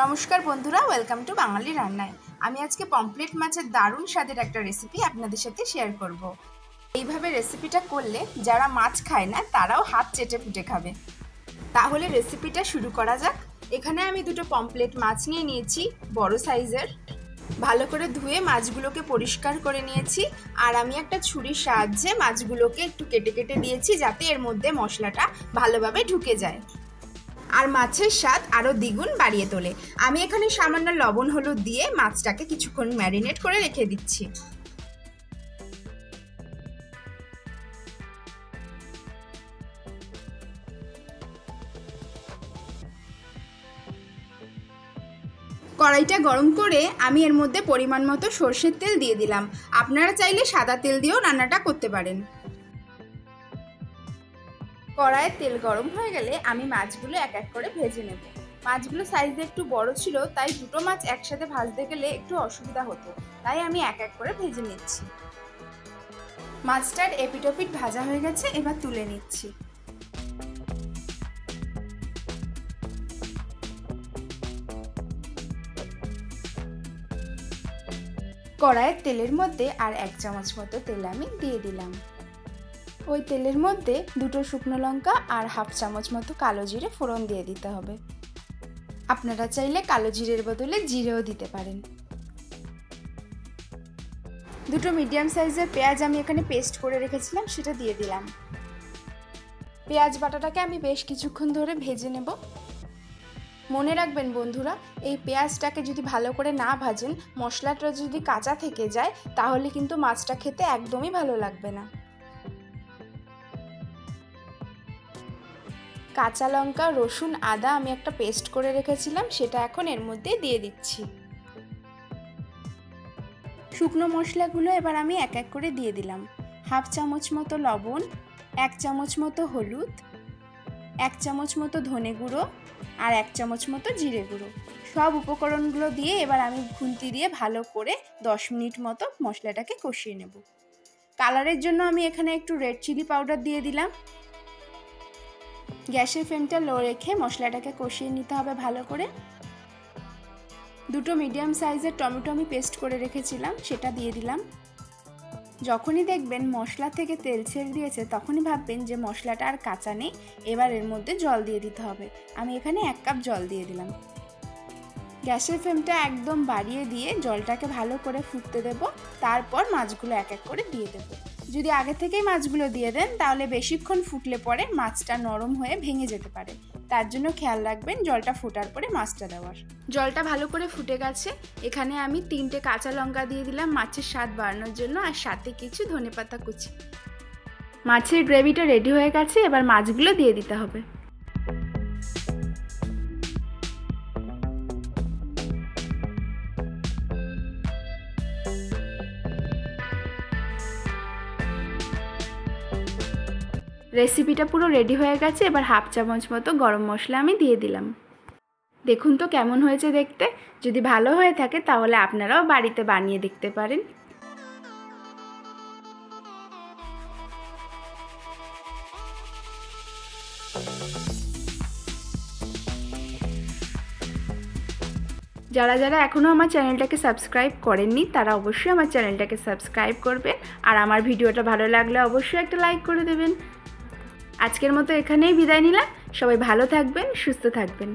নমস্কার বন্ধুরা, welcome to বাঙালি রান্নায়। আমি আজকে পমফ্রেট মাছের দারুণ স্বাদের একটা রেসিপি আপনাদের সাথে শেয়ার করব। এইভাবে রেসিপিটা করলে যারা মাছ খায় না তারাও হাত চেটে পুটে খাবে। তাহলে রেসিপিটা শুরু করা যাক। এখানে আমি দুটো পমফ্রেট মাছ নিয়ে নিয়েছি, বড় সাইজের। ভালো করে ধুয়ে মাছগুলোকে পরিষ্কার করে নিয়েছি, আর আমি একটা ছুরির সাহায্যে মাছগুলোকে একটু কেটে কেটে দিয়েছি যাতে এর মধ্যে মশলাটা ভালোভাবে ঢুকে যায় আর মাছের স্বাদ আরও দ্বিগুণ বাড়িয়ে তোলে। আমি এখানে সামান্য লবণ হলুদ দিয়ে মাছটাকে কিছুক্ষণ ম্যারিনেট করে রেখে দিচ্ছি। কড়াইটা গরম করে আমি এর মধ্যে পরিমাণ মতো সরষের তেল দিয়ে দিলাম। আপনারা চাইলে সাদা তেল দিয়েও রান্নাটা করতে পারেন। কড়াইয়ে তেল গরম হয়ে গেলে আমি মাছগুলো এক এক করে ভেজে নেব। মাছগুলো সাইজে একটু বড় ছিল, তাই দুটো মাছ একসাথে ভাজতে গেলে একটু অসুবিধা হতো, তাই আমি এক এক করে ভেজে নিচ্ছি। মাছটার এপিট ওপিট ভাজা হয়ে গেছে, এবার তুলে নিচ্ছি। কড়াইয়ের তেলের মধ্যে আর 1 চামচ মতো তেল আমি দিয়ে দিলাম। ওই তেলের মধ্যে দুটো শুকনো লঙ্কা আর 1/2 চামচ মতো কালো জিরে ফোড়ন দিয়ে দিতে হবে। আপনারা চাইলে কালো জিরের বদলে জিরেও দিতে পারেন। দুটো মিডিয়াম সাইজের পেঁয়াজ আমি এখানে পেস্ট করে রেখেছিলাম, সেটা দিয়ে দিলাম। পেঁয়াজ বাটাটাকে আমি বেশ কিছুক্ষণ ধরে ভেজে নেব। মনে রাখবেন বন্ধুরা, এই পেঁয়াজটাকে যদি ভালো করে না ভাজেন, মশলাটা যদি কাঁচা থেকে যায় তাহলে কিন্তু মাছটা খেতে একদমই ভালো লাগবে না। কাঁচা লঙ্কা, রসুন, আদা আমি একটা পেস্ট করে রেখেছিলাম, সেটা এখন এর মধ্যে দিয়ে দিচ্ছি। শুকনো মশলাগুলো এবার আমি এক এক করে দিয়ে দিলাম। 1/2 চামচ মতো লবণ, 1 চামচ মতো হলুদ, 1 চামচ মতো ধনে গুঁড়ো আর 1 চামচ মতো জিরে গুঁড়ো। সব উপকরণগুলো দিয়ে এবার আমি খুন্তি দিয়ে ভালো করে 10 মিনিট মতো মশলাটাকে কষিয়ে নেব। কালারের জন্য আমি এখানে একটু রেড চিলি পাউডার দিয়ে দিলাম। গ্যাসের ফ্লেমটা লো রেখে মশলাটাকে কষিয়ে নিতে হবে ভালো করে। দুটো মিডিয়াম সাইজের টমেটো আমি পেস্ট করে রেখেছিলাম, সেটা দিয়ে দিলাম। যখনই দেখবেন মশলা থেকে তেল ছেড়ে দিয়েছে তখনই ভাববেন যে মশলাটা আর কাঁচা নেই, এবার এর মধ্যে জল দিয়ে দিতে হবে। আমি এখানে 1 কাপ জল দিয়ে দিলাম। গ্যাসের ফ্লেমটা একদম বাড়িয়ে দিয়ে জলটাকে ভালো করে ফুটতে দেব। তারপর মাছগুলো এক এক করে দিয়ে দেব। যদি আগে থেকেই মাছগুলো দিয়ে দেন তাহলে বেশিক্ষণ ফুটলে পরে মাছটা নরম হয়ে ভেঙে যেতে পারে, তার জন্য খেয়াল রাখবেন জলটা ফোটার পরে মাছটা দেওয়ার। জলটা ভালো করে ফুটে গেছে, এখানে আমি 3টে কাঁচা লঙ্কা দিয়ে দিলাম মাছের স্বাদ বাড়ানোর জন্য, আর সাথে কিছু ধনেপাতা কুচি। মাছের গ্রেভিটা রেডি হয়ে গেছে, এবার মাছগুলো দিয়ে দিতে হবে। রেসিপিটা পুরো রেডি হয়ে গেছে, এবার 1/2 চামচ মতো গরম মশলা আমি দিয়ে দিলাম। দেখুন তো কেমন হয়েছে দেখতে। যদি ভালো হয়ে থাকে তাহলে আপনারাও বাড়িতে বানিয়ে দেখতে পারেন। যারা যারা এখনও আমার চ্যানেলটাকে সাবস্ক্রাইব করেননি তারা অবশ্যই আমার চ্যানেলটাকে সাবস্ক্রাইব করবেন, আর আমার ভিডিওটা ভালো লাগলে অবশ্যই একটা লাইক করে দেবেন। আজকের মতো এখানেই বিদায় নিলাম। সবাই ভালো থাকবেন, সুস্থ থাকবেন।